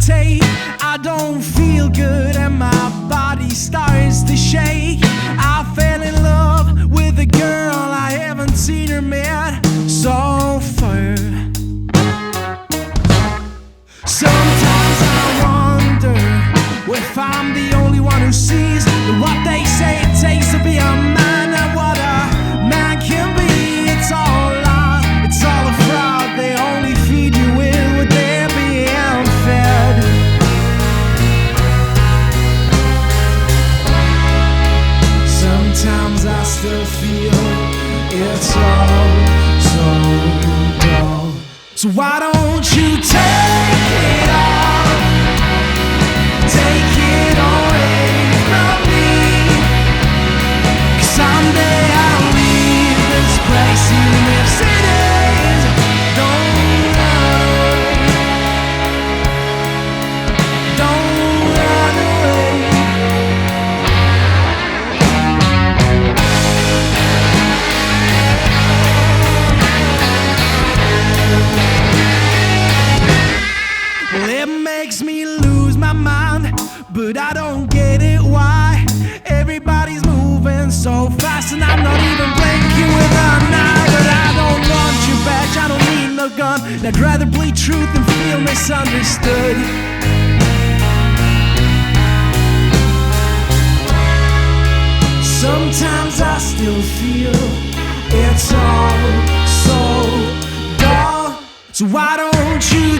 take. I don't feel good and my body starts to shake. I fell in love with a girl, I haven't seen her met so far. Sometimes I wonder if I'm the only one who sees what they say it takes to be a man, and what a man can be. It's all a lie, it's all a fraud. They only feed you with what they're being fed. Sometimes I still feel it's all so dull. So why don't you take it all? Take it away from me. 'Cause someday I'll leave this place, even if cities don't run away. Don't run away. Well, it makes me lose my mind, but I don't get it why. Everybody's moving so fast and I'm not even blinking with an eye. But I don't want your badge, I don't need no gun. I'd rather bleed truth than feel misunderstood. Sometimes I still feel it's all so dull. So why don't you